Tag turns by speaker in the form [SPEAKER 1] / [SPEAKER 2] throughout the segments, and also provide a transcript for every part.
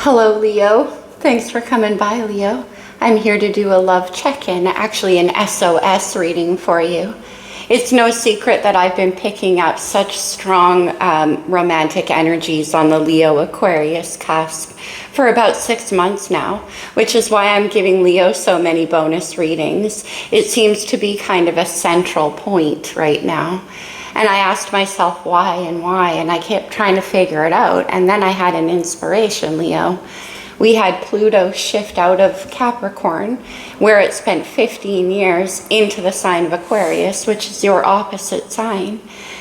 [SPEAKER 1] Hello, Leo. Thanks for coming by, Leo. I'm here to do a love check-in, actually an SOS reading for you. It's no secret that I've been picking up such strong romantic energies on the Leo Aquarius cusp for about 6 months now, which is why I'm giving Leo so many bonus readings. It seems to be kind of a central point right now. And I asked myself why, and I kept trying to figure it out. And then I had an inspiration, Leo. We had Pluto shift out of Capricorn, where it spent 15 years, into the sign of Aquarius, which is your opposite sign.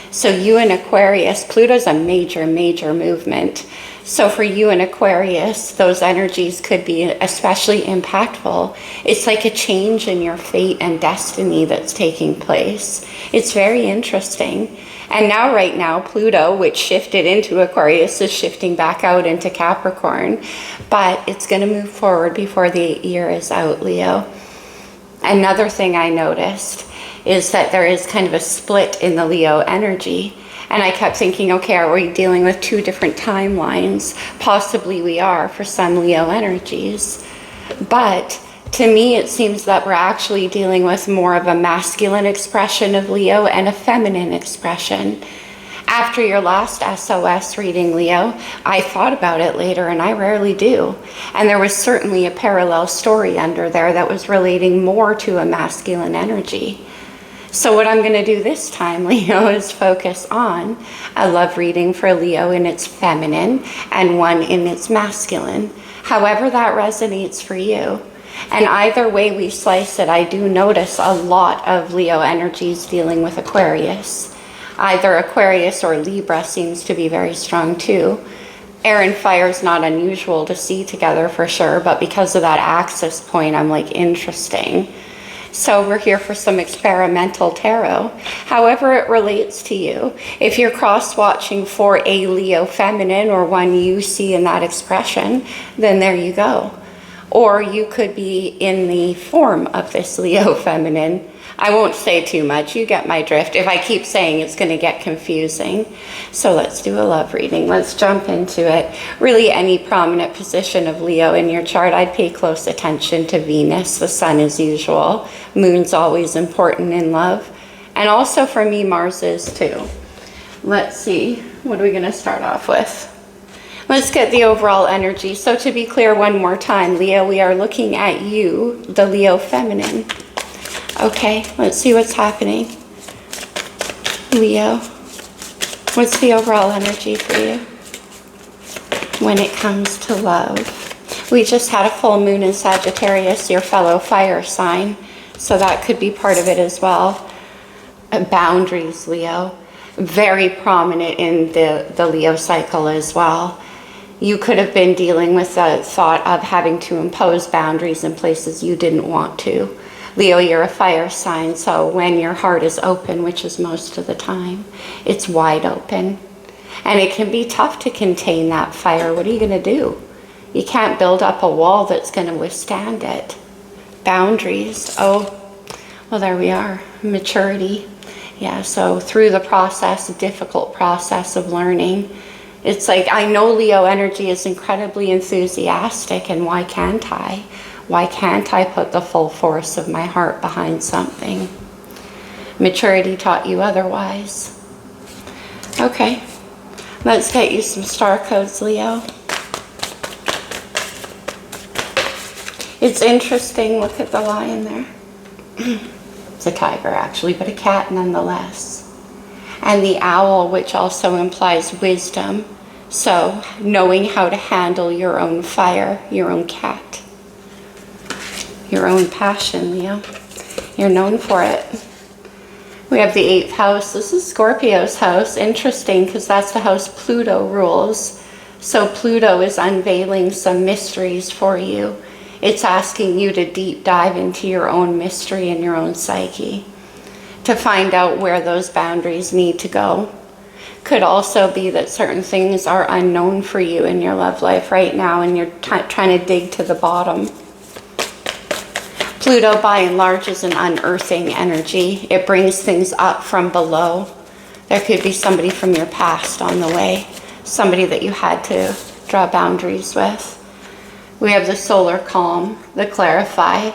[SPEAKER 1] So you in Aquarius, Pluto's a major, major movement. So for you in Aquarius, those energies could be especially impactful. It's like a change in your fate and destiny that's taking place. It's very interesting. And now, right now, Pluto, which shifted into Aquarius, is shifting back out into Capricorn. But it's going to move forward before the year is out, Leo. Another thing I noticed is that there is kind of a split in the Leo energy. And I kept thinking, okay, are we dealing with two different timelines? Possibly we are for some Leo energies. But to me, it seems that we're actually dealing with more of a masculine expression of Leo and a feminine expression. After your last SOS reading, Leo, I thought about it later, and I rarely do. And there was certainly a parallel story under there that was relating more to a masculine energy. So what I'm going to do this time, Leo, is focus on a love reading for Leo in its feminine and one in its masculine. However that resonates for you. And either way we slice it, I do notice a lot of Leo energies dealing with Aquarius. Either Aquarius or Libra seems to be very strong too. Air and fire is not unusual to see together for sure, but because of that axis point, I'm like, interesting. So we're here for some experimental tarot, however it relates to you. If you're cross-watching for a Leo feminine or one you see in that expression, then there you go. Or you could be in the form of this Leo feminine. I won't say too much, you get my drift. If I keep saying, it's going to get confusing. So let's do a love reading. Let's jump into it. Really, any prominent position of Leo in your chart, I'd pay close attention to Venus, the sun as usual. Moon's always important in love. And also for me, Mars is too. Let's see, what are we going to start off with? Let's get the overall energy. So to be clear one more time, Leo, we are looking at you, the Leo feminine. Okay, let's see what's happening. Leo, what's the overall energy for you when it comes to love? We just had a full moon in Sagittarius, your fellow fire sign, so that could be part of it as well. Boundaries, Leo, very prominent in the Leo cycle as well. You could have been dealing with the thought of having to impose boundaries in places you didn't want to. Leo, you're a fire sign, so when your heart is open, which is most of the time, it's wide open. And it can be tough to contain that fire. What are you going to do? You can't build up a wall that's going to withstand it. Boundaries. Oh, well, there we are. Maturity. Yeah, so through the process, difficult process of learning, it's like, I know Leo energy is incredibly enthusiastic, and why can't I? Why can't I put the full force of my heart behind something? Maturity taught you otherwise. Okay, let's get you some star codes, Leo. It's interesting, look at the lion there. It's a tiger actually, but a cat nonetheless. And the owl, which also implies wisdom. So knowing how to handle your own fire, your own cat. Your own passion, Leo. You're known for it. We have the 8th house. This is Scorpio's house. Interesting, because that's the house Pluto rules. So Pluto is unveiling some mysteries for you. It's asking you to deep dive into your own mystery and your own psyche to find out where those boundaries need to go. Could also be that certain things are unknown for you in your love life right now, and you're trying to dig to the bottom. Pluto, by and large, is an unearthing energy. It brings things up from below. There could be somebody from your past on the way, somebody that you had to draw boundaries with. We have the solar calm, the clarify.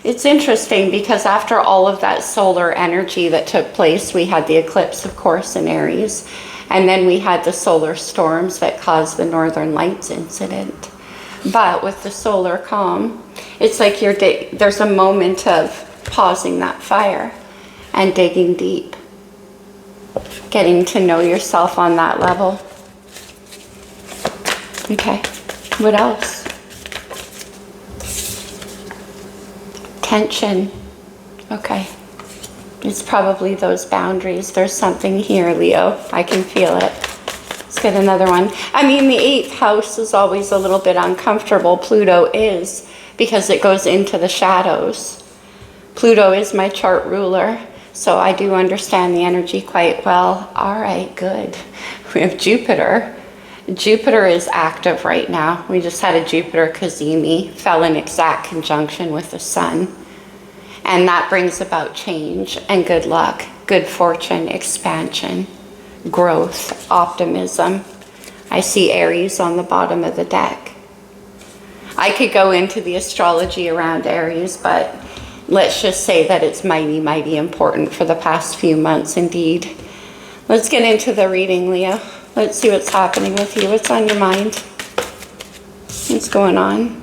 [SPEAKER 1] It's interesting because after all of that solar energy that took place, we had the eclipse, of course, in Aries, and then we had the solar storms that caused the Northern Lights incident. But with the solar calm, it's like there's a moment of pausing that fire and digging deep, getting to know yourself on that level. Okay, what else? Tension. Okay. It's probably those boundaries. There's something here, Leo. I can feel it. Let's get another one. I mean, the 8th house is always a little bit uncomfortable. Pluto is, because it goes into the shadows. Pluto is my chart ruler, so I do understand the energy quite well. All right, good. We have Jupiter. Jupiter is active right now. We just had a Jupiter Cazimi, fell in exact conjunction with the Sun. And that brings about change and good luck, good fortune, expansion, growth, optimism. I see Aries on the bottom of the deck. I could go into the astrology around Aries, but let's just say that it's mighty, mighty important for the past few months indeed. Let's get into the reading, Leo. Let's see what's happening with you. What's on your mind? What's going on?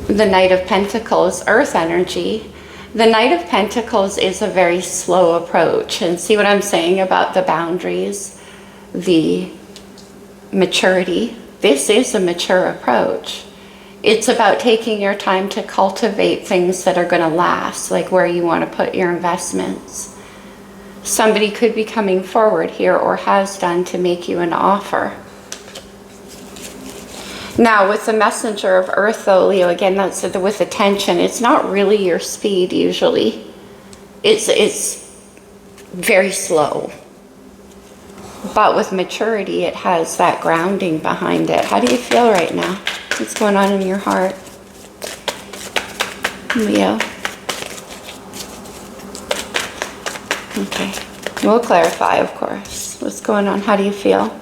[SPEAKER 1] The Knight of Pentacles, Earth energy. The Knight of Pentacles is a very slow approach. And see what I'm saying about the boundaries, the maturity. This is a mature approach. It's about taking your time to cultivate things that are going to last, like where you want to put your investments. Somebody could be coming forward here or has done to make you an offer. Now, with the messenger of Earth, though, Leo, again, that's with attention. It's not really your speed, usually. It's very slow. But with maturity, it has that grounding behind it. How do you feel right now? What's going on in your heart, Leo? Okay. We'll clarify, of course. What's going on? How do you feel?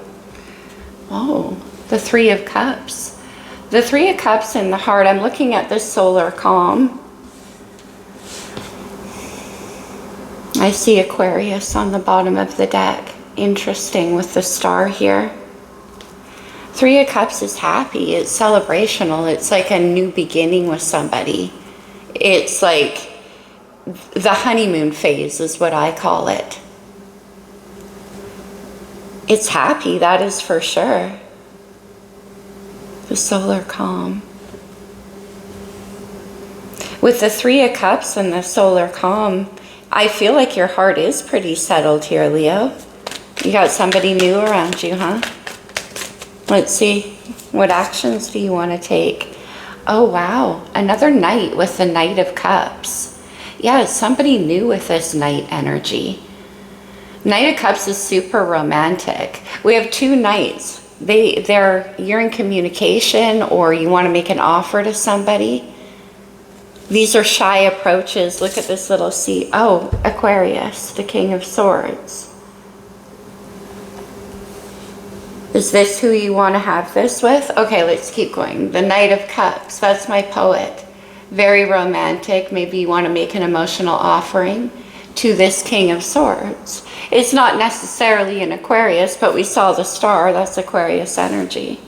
[SPEAKER 1] Oh. The Three of Cups. The Three of Cups in the heart. I'm looking at this solar calm. I see Aquarius on the bottom of the deck. Interesting with the star here. Three of Cups is happy. It's celebrational. It's like a new beginning with somebody. It's like the honeymoon phase is what I call it. It's happy, that is for sure. The solar calm. With the Three of Cups and the solar calm, I feel like your heart is pretty settled here, Leo. You got somebody new around you, huh? Let's see. What actions do you want to take? Oh, wow. Another Knight with the Knight of Cups. Yeah, it's somebody new with this Knight energy. Knight of Cups is super romantic. We have two Knights. You're in communication, or you want to make an offer to somebody. These are shy approaches. Look at this little C. Oh, Aquarius, the King of Swords. Is this who you want to have this with? Okay, let's keep going. The Knight of Cups, that's my poet. Very romantic. Maybe you want to make an emotional offering to this King of Swords. It's not necessarily an Aquarius, but we saw the star. That's Aquarius energy.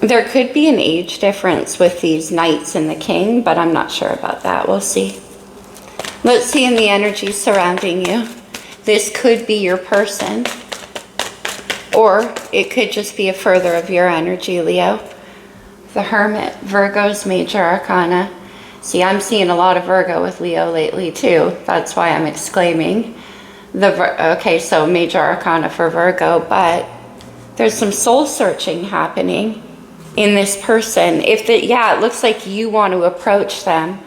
[SPEAKER 1] There could be an age difference with these Knights and the King, but I'm not sure about that. We'll see. Let's see in the energy surrounding you. This could be your person, or it could just be a further of your energy, Leo. The Hermit, Virgo's major arcana. See, I'm seeing a lot of Virgo with Leo lately too. That's why I'm exclaiming. Okay, so major arcana for Virgo, but there's some soul searching happening in this person. It looks like you want to approach them,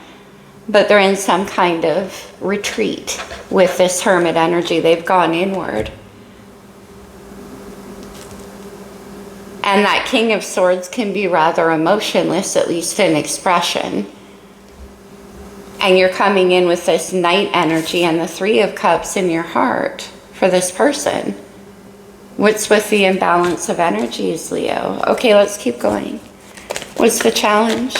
[SPEAKER 1] but they're in some kind of retreat with this Hermit energy. They've gone inward. And that King of Swords can be rather emotionless, at least in expression. And you're coming in with this Knight energy and the Three of Cups in your heart for this person. What's with the imbalance of energies, Leo? Okay, let's keep going. What's the challenge?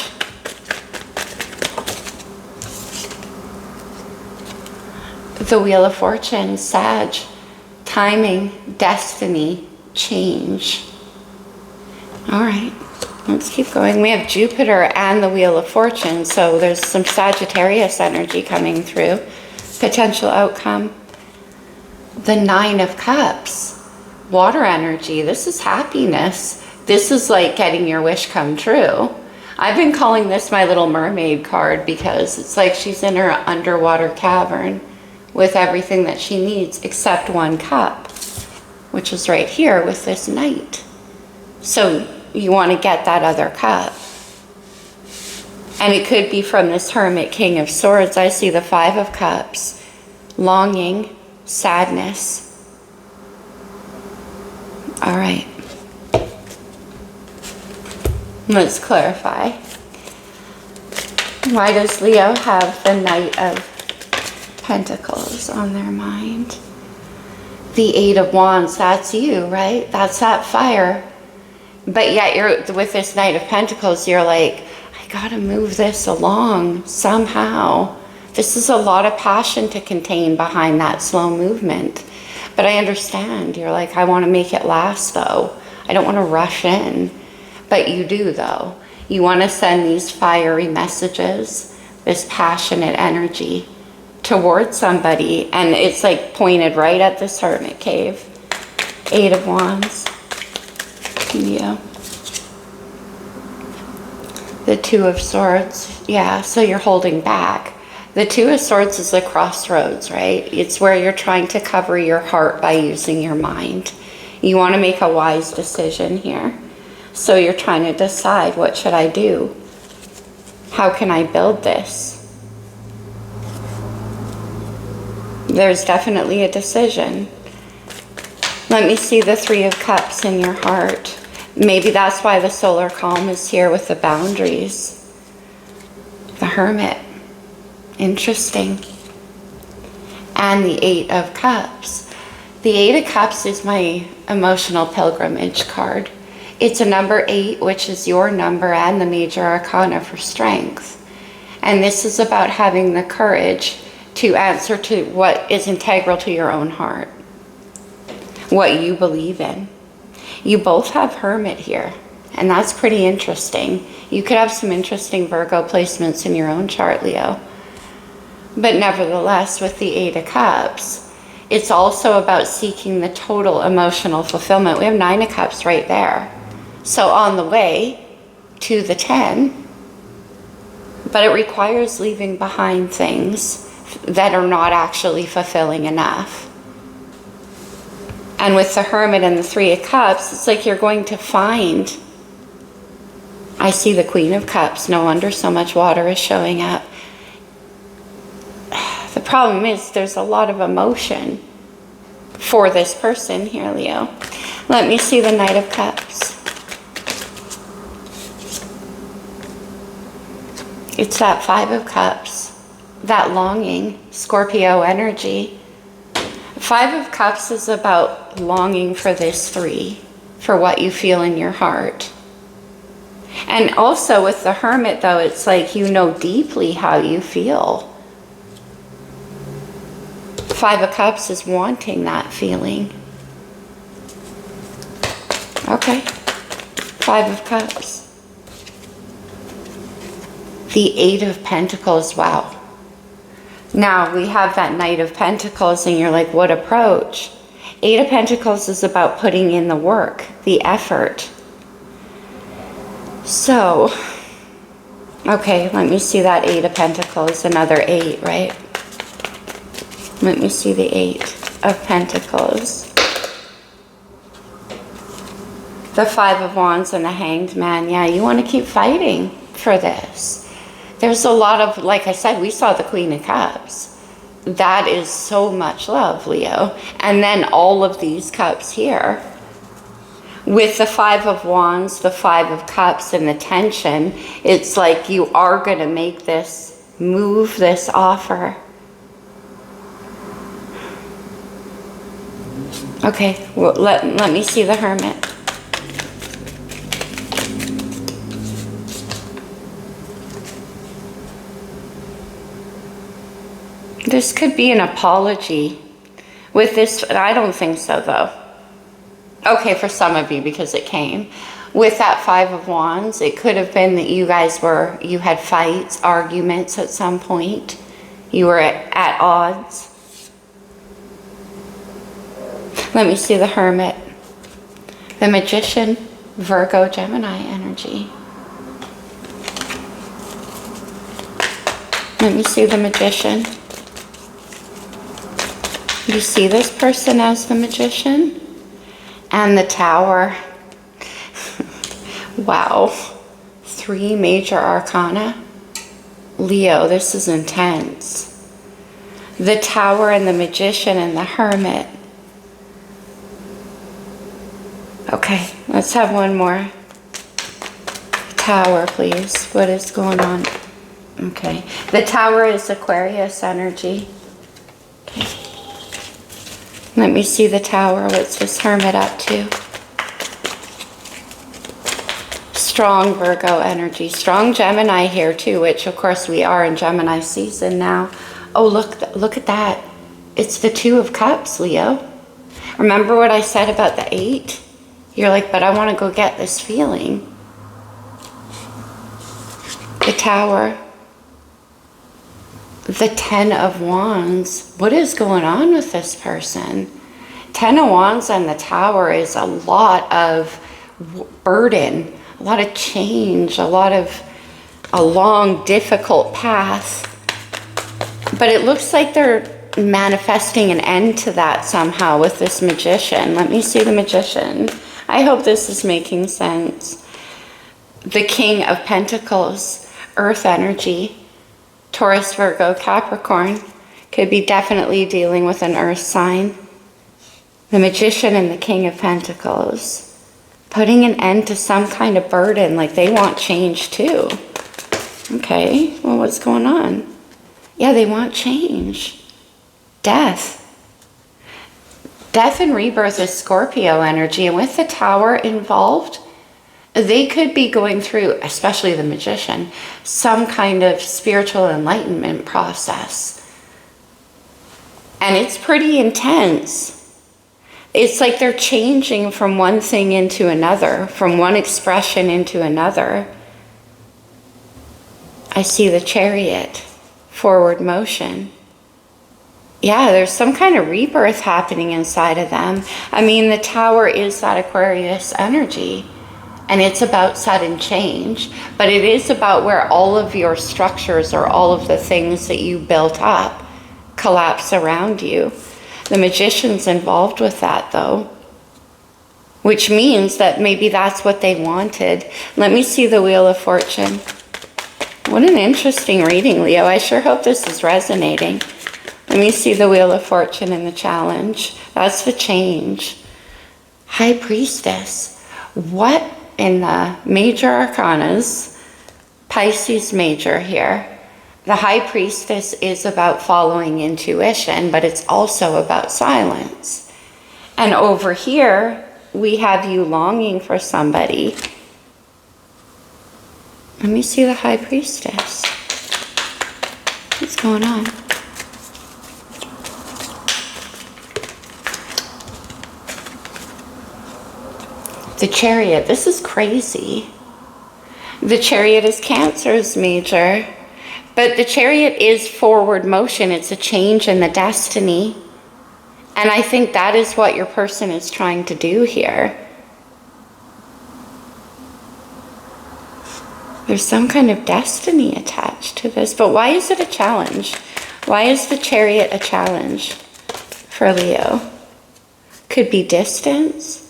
[SPEAKER 1] The Wheel of Fortune, Sag, timing, destiny, change. All right, let's keep going. We have Jupiter and the Wheel of Fortune, so there's some Sagittarius energy coming through. Potential outcome. The Nine of Cups, water energy. This is happiness. This is like getting your wish come true. I've been calling this my little mermaid card because it's like she's in her underwater cavern with everything that she needs except one cup, which is right here with this Knight. So you want to get that other cup. And it could be from this Hermit, King of Swords. I see the Five of Cups, longing, sadness. All right. Let's clarify. Why does Leo have the Knight of Pentacles on their mind? The Eight of Wands, that's you, right? That's that fire. But yet you're with this Knight of Pentacles, you're like, I gotta move this along somehow. This is a lot of passion to contain behind that slow movement. But I understand, you're like, I want to make it last though. I don't want to rush in. But you do though. You want to send these fiery messages, this passionate energy towards somebody. And it's like pointed right at this hermit cave. Eight of Wands. Yeah. The Two of Swords. Yeah, so you're holding back. The Two of Swords is the crossroads, right? It's where you're trying to cover your heart by using your mind. You want to make a wise decision here. So you're trying to decide, what should I do? How can I build this? There's definitely a decision. Let me see the Three of Cups in your heart. Maybe that's why the solar calm is here with the boundaries. The Hermit. Interesting. And the Eight of Cups. The Eight of Cups is my emotional pilgrimage card. It's a number 8, which is your number and the major arcana for strength. And this is about having the courage to answer to what is integral to your own heart, what you believe in. You both have Hermit here, and that's pretty interesting. You could have some interesting Virgo placements in your own chart, Leo. But nevertheless, with the Eight of Cups, it's also about seeking the total emotional fulfillment. We have Nine of Cups right there. So on the way to the 10, but it requires leaving behind things that are not actually fulfilling enough. And with the Hermit and the Three of Cups, it's like you're going to find, I see the Queen of Cups, no wonder so much water is showing up. The problem is there's a lot of emotion for this person here, Leo. Let me see the Knight of Cups. It's that Five of Cups, that longing, Scorpio energy. Five of Cups is about longing for this three, for what you feel in your heart. And also with the Hermit, though, it's like you know deeply how you feel. Five of Cups is wanting that feeling. Okay. Five of Cups. The Eight of Pentacles, wow. Now we have that Knight of Pentacles and you're like, what approach? Eight of Pentacles is about putting in the work, the effort. So, okay, let me see that Eight of Pentacles, another 8, right? Let me see the Eight of Pentacles. The Five of Wands and the Hanged Man. Yeah, you want to keep fighting for this. There's a lot of, like I said, we saw the Queen of Cups. That is so much love, Leo. And then all of these cups here. With the Five of Wands, the Five of Cups, and the tension, it's like you are going to make this move, this offer. Okay, well, let me see the Hermit. This could be an apology. With this, I don't think so though. Okay, for some of you, because it came. With that Five of Wands, it could have been that you had fights, arguments at some point. You were at odds. Let me see the Hermit. The Magician, Virgo, Gemini energy. Let me see the Magician. You see this person as the Magician? And the Tower. Wow. 3 major arcana. Leo, this is intense. The Tower and the Magician and the Hermit. Okay, let's have one more. Tower, please. What is going on? Okay. The Tower is Aquarius energy. Okay. Let me see the Tower. What's this Hermit up to? Strong Virgo energy. Strong Gemini here too, which of course we are in Gemini season now. Oh, look at that. It's the 2 of Cups, Leo. Remember what I said about the 8? You're like, but I want to go get this feeling. The Tower. The 10 of Wands. What is going on with this person? 10 of Wands and the Tower is a lot of burden, a lot of change, a long, difficult path. But it looks like they're manifesting an end to that somehow with this Magician. Let me see the Magician. I hope this is making sense. The King of Pentacles, Earth energy, Taurus, Virgo, Capricorn, could be definitely dealing with an Earth sign. The Magician and the King of Pentacles, putting an end to some kind of burden, like they want change too. Okay, well, what's going on? Yeah, they want change. Death. Death and rebirth is Scorpio energy, and with the Tower involved, they could be going through, especially the Magician, some kind of spiritual enlightenment process. And it's pretty intense. It's like they're changing from one thing into another, from one expression into another. I see the Chariot, forward motion. Yeah, there's some kind of rebirth happening inside of them. I mean, the Tower is that Aquarius energy, and it's about sudden change, but it is about where all of your structures or all of the things that you built up collapse around you. The Magician's involved with that, though, which means that maybe that's what they wanted. Let me see the Wheel of Fortune. What an interesting reading, Leo. I sure hope this is resonating. Let me see the Wheel of Fortune and the challenge. That's the change. High Priestess. What in the major arcanas, Pisces major here, the High Priestess is about following intuition, but it's also about silence. And over here, we have you longing for somebody. Let me see the High Priestess. What's going on? The Chariot, this is crazy. The Chariot is Cancer's major, but the Chariot is forward motion. It's a change in the destiny. And I think that is what your person is trying to do here. There's some kind of destiny attached to this, but why is it a challenge? Why is the Chariot a challenge for Leo? Could be distance.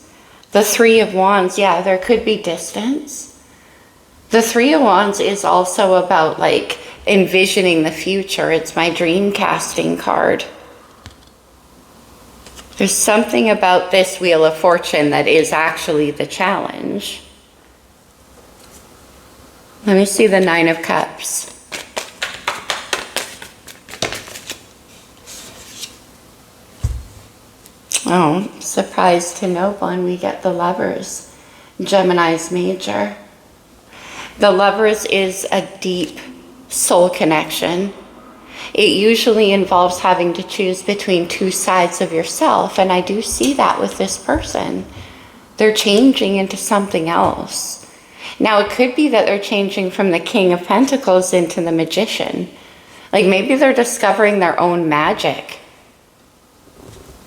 [SPEAKER 1] The 3 of Wands, yeah, there could be distance. The 3 of Wands is also about like envisioning the future. It's my dream casting card. There's something about this Wheel of Fortune that is actually the challenge. Let me see the 9 of Cups. Oh, surprise to no one, we get the Lovers. Gemini's major. The Lovers is a deep soul connection. It usually involves having to choose between two sides of yourself, and I do see that with this person. They're changing into something else. Now, it could be that they're changing from the King of Pentacles into the Magician. Like maybe they're discovering their own magic.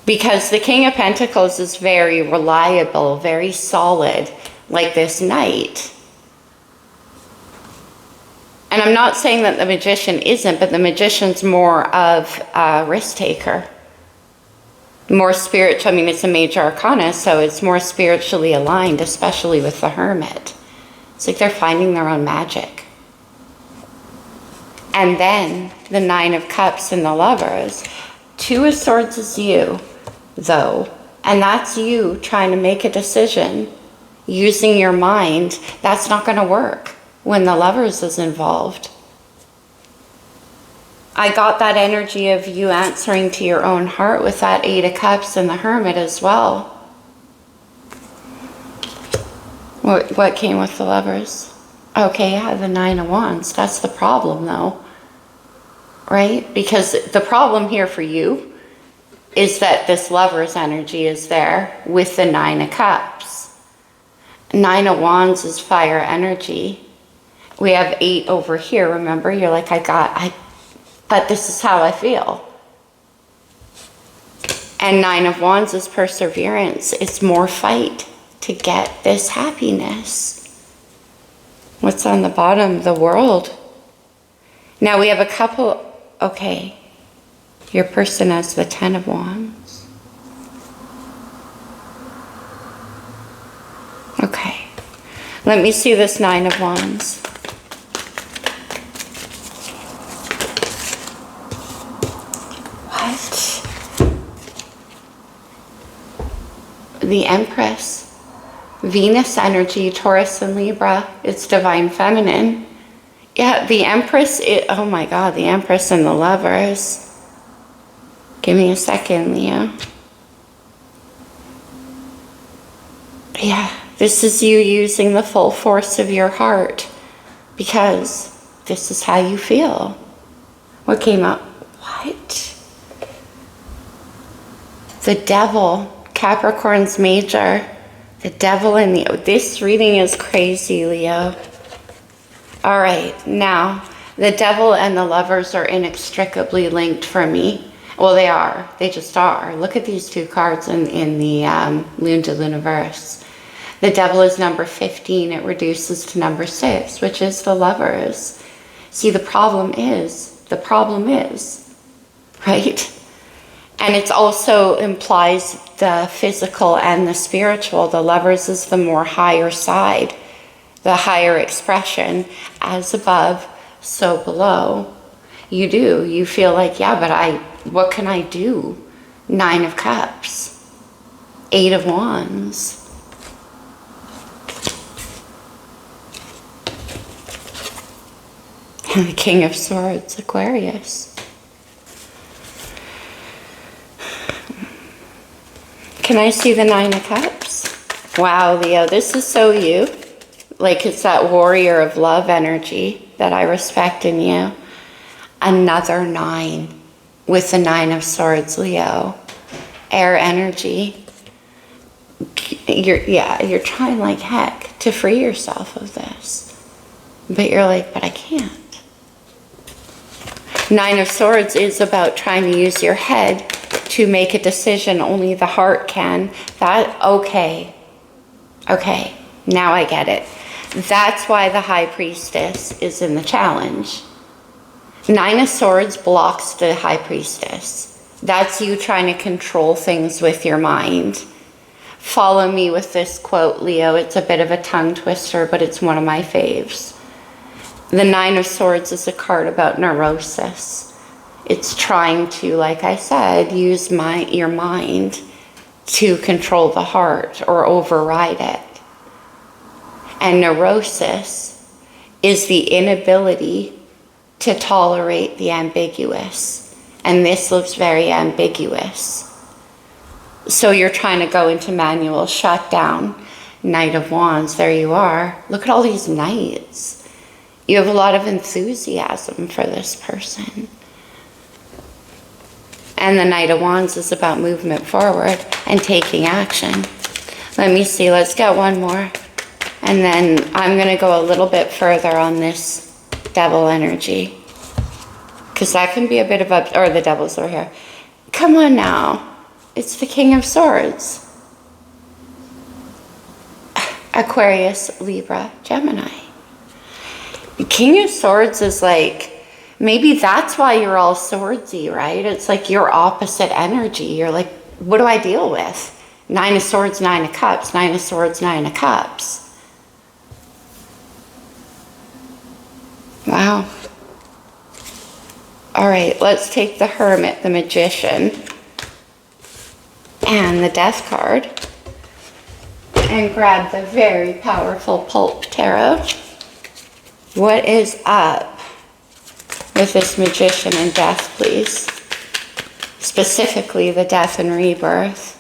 [SPEAKER 1] Because the King of Pentacles is very reliable, very solid, like this Knight. And I'm not saying that the Magician isn't, but the Magician's more of a risk taker. More spiritual. I mean, it's a major arcana, so it's more spiritually aligned, especially with the Hermit. It's like they're finding their own magic. And then the Nine of Cups and the Lovers. Two of Swords is you, though. And that's you trying to make a decision using your mind. That's not going to work when the Lovers is involved. I got that energy of you answering to your own heart with that Eight of Cups and the Hermit as well. What came with the Lovers? Okay, yeah, the Nine of Wands. That's the problem, though. Right? Because the problem here for you is that this Lover's energy is there with the Nine of Cups. Nine of Wands is fire energy. We have 8 over here, remember? You're like, but this is how I feel. And Nine of Wands is perseverance. It's more fight to get this happiness. What's on the bottom? The World. Now we have a couple, okay. Your person has the Ten of Wands. Okay. Let me see this Nine of Wands. The Empress, Venus energy, Taurus and Libra, it's divine feminine. Yeah, the Empress, oh my God, the Empress and the Lovers. Give me a second, Leo. Yeah, this is you using the full force of your heart because this is how you feel. What came up? What? The Devil. Capricorn's major, the Devil in the... This reading is crazy, Leo. All right, now, the Devil and the Lovers are inextricably linked for me. Well, they are. They just are. Look at these two cards in the Lune de l'Universe. The Devil is number 15. It reduces to number 6, which is the Lovers. See, the problem is, right? And it also implies the physical and the spiritual. The Lovers is the more higher side, the higher expression. As above, so below. You feel like, yeah, but what can I do? Nine of Cups, Eight of Wands. And the King of Swords, Aquarius. Can I see the Nine of Cups? Wow, Leo, this is so you. Like it's that warrior of love energy that I respect in you. Another 9 with the Nine of Swords, Leo. Air energy. You're trying like heck to free yourself of this. But you're like, but I can't. Nine of Swords is about trying to use your head to make a decision. Only the heart can. Okay, now I get it. That's why the High Priestess is in the challenge. Nine of Swords blocks the High Priestess. That's you trying to control things with your mind. Follow me with this quote, Leo. It's a bit of a tongue twister, but it's one of my faves. The Nine of Swords is a card about neurosis. It's trying to, like I said, use your mind to control the heart or override it. And neurosis is the inability to tolerate the ambiguous. And this looks very ambiguous. So you're trying to go into manual shutdown. Knight of Wands, there you are. Look at all these knights. You have a lot of enthusiasm for this person. And the Knight of Wands is about movement forward and taking action. Let me see, let's get one more. And then I'm going to go a little bit further on this devil energy. Because that can be a bit of a, or the devil's over here. Come on now. It's the King of Swords. Aquarius, Libra, Gemini. King of Swords is like, maybe that's why you're all swordsy, right? It's like your opposite energy. You're like, what do I deal with? 9 of Swords, 9 of Cups, 9 of Swords, 9 of Cups. Wow. All right, let's take the Hermit, the Magician, and the Death card, and grab the very powerful Pulp Tarot. What is up with this Magician and Death, please? Specifically, the Death and Rebirth.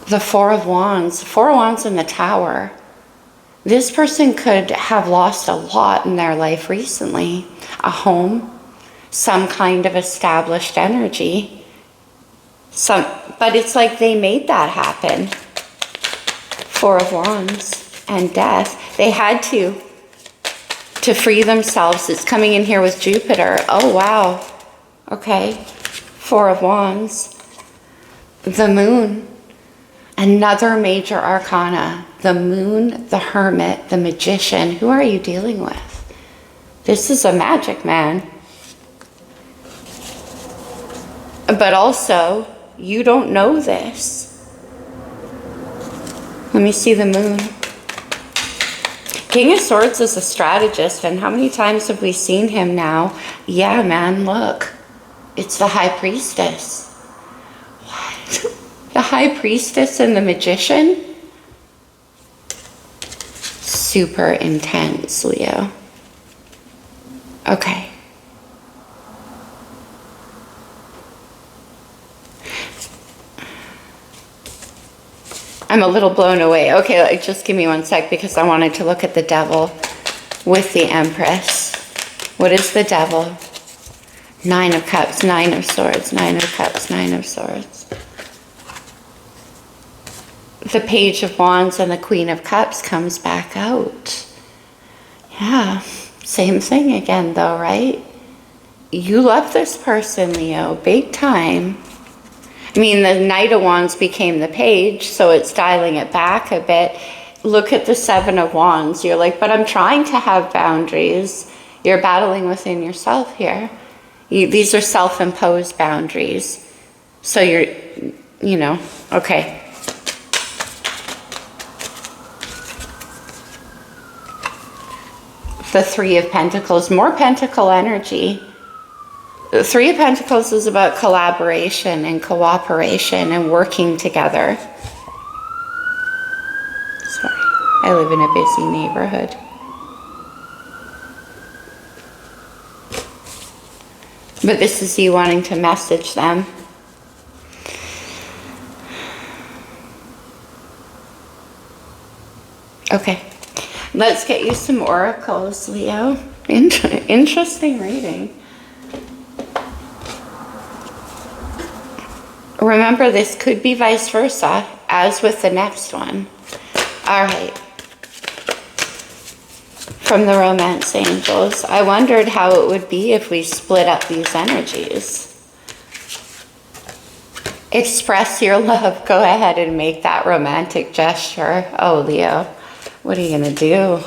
[SPEAKER 1] The Four of Wands. Four of Wands in the Tower. This person could have lost a lot in their life recently. A home, some kind of established energy. But it's like they made that happen. Four of Wands and Death. They had to free themselves. It's coming in here with Jupiter. Oh, wow. Okay. Four of Wands. The Moon. Another major arcana. The Moon, the Hermit, the Magician. Who are you dealing with? This is a magic man. But also, you don't know this. Let me see the Moon. King of Swords is a strategist, and how many times have we seen him now? Yeah, man, look. It's the High Priestess. What? The High Priestess and the Magician? Super intense, Leo. Okay. I'm a little blown away. Okay, just give me one sec because I wanted to look at the Devil with the Empress. What is the Devil? 9 of Cups, 9 of Swords, 9 of Cups, 9 of Swords. The Page of Wands and the Queen of Cups comes back out. Yeah, same thing again though, right? You love this person, Leo, big time. I mean, the Knight of Wands became the Page, so it's dialing it back a bit. Look at the Seven of Wands. You're like, but I'm trying to have boundaries. You're battling within yourself here. These are self-imposed boundaries. So you're, you know, okay. The Three of Pentacles, more Pentacle energy. The Three of Pentacles is about collaboration and cooperation and working together. Sorry, I live in a busy neighborhood. But this is you wanting to message them. Okay, let's get you some oracles, Leo. Interesting reading. Remember, this could be vice versa, as with the next one. All right. From the Romance Angels, I wondered how it would be if we split up these energies. Express your love. Go ahead and make that romantic gesture. Oh, Leo, what are you going to do?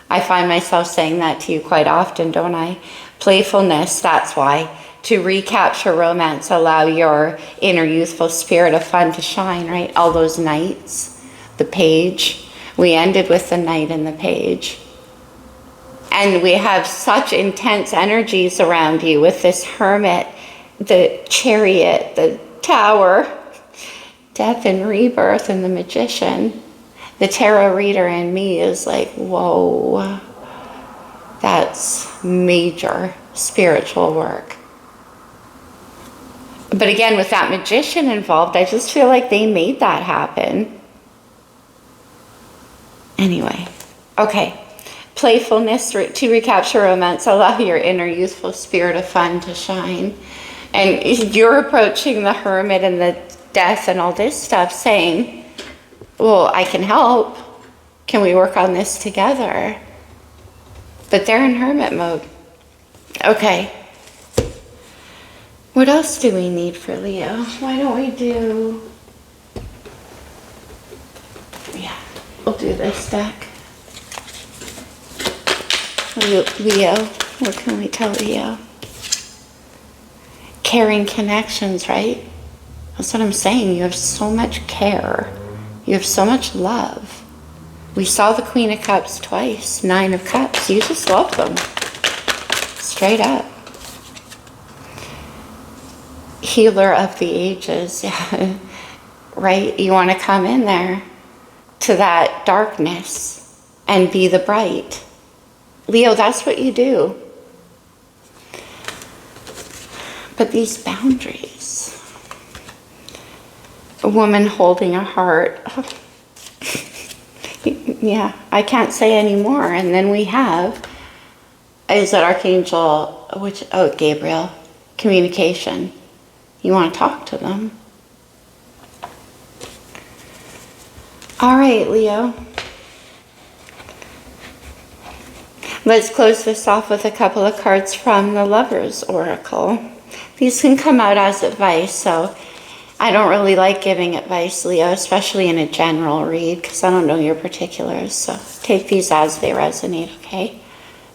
[SPEAKER 1] I find myself saying that to you quite often, don't I? Playfulness, that's why. To recapture romance, allow your inner youthful spirit of fun to shine, right? All those knights, the Page. We ended with the Knight and the Page. And we have such intense energies around you with this Hermit, the Chariot, the Tower, Death and Rebirth, and the Magician. The tarot reader in me is like, whoa, that's major spiritual work. But again, with that magician involved, I just feel like they made that happen. Anyway, okay. Playfulness to recapture romance. Allow your inner youthful spirit of fun to shine. And you're approaching the hermit and the death and all this stuff saying, well, I can help. Can we work on this together? But they're in hermit mode. Okay. What else do we need for Leo? Why don't we do... Yeah, we'll do this deck. Leo, what can we tell Leo? Caring connections, right? That's what I'm saying. You have so much care. You have so much love. We saw the Queen of Cups twice, 9 of Cups. You just love them. Straight up. Healer of the ages, yeah. Right? You want to come in there to that darkness and be the bright. Leo, that's what you do. But these boundaries. A woman holding a heart. Yeah, I can't say anymore. And then we have, is it Archangel, Gabriel, communication. You want to talk to them. All right, Leo. Let's close this off with a couple of cards from the Lover's Oracle. These can come out as advice, so I don't really like giving advice, Leo, especially in a general read, because I don't know your particulars. So take these as they resonate, okay?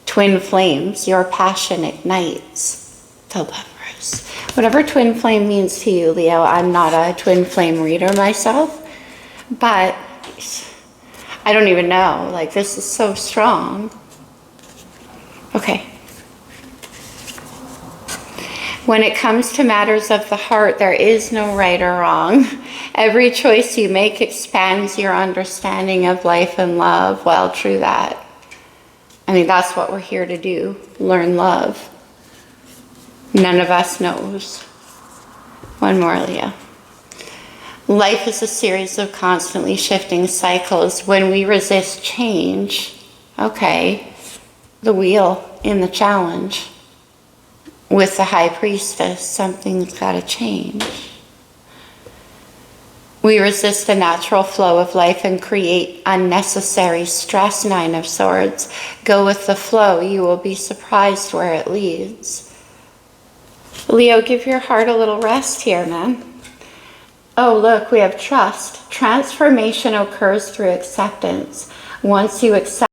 [SPEAKER 1] Twin flames, your passion ignites the Lovers. Whatever twin flame means to you, Leo, I'm not a twin flame reader myself, but I don't even know. Like, this is so strong. Okay. When it comes to matters of the heart, there is no right or wrong. Every choice you make expands your understanding of life and love. Well, true that. I mean, that's what we're here to do. Learn love. None of us knows. One more, Leo. Life is a series of constantly shifting cycles. When we resist change, okay, the wheel in the challenge. With the High Priestess, something's got to change. We resist the natural flow of life and create unnecessary stress, 9 of Swords. Go with the flow. You will be surprised where it leads. Leo, give your heart a little rest here, man. Oh, look, we have trust. Transformation occurs through acceptance. Once you accept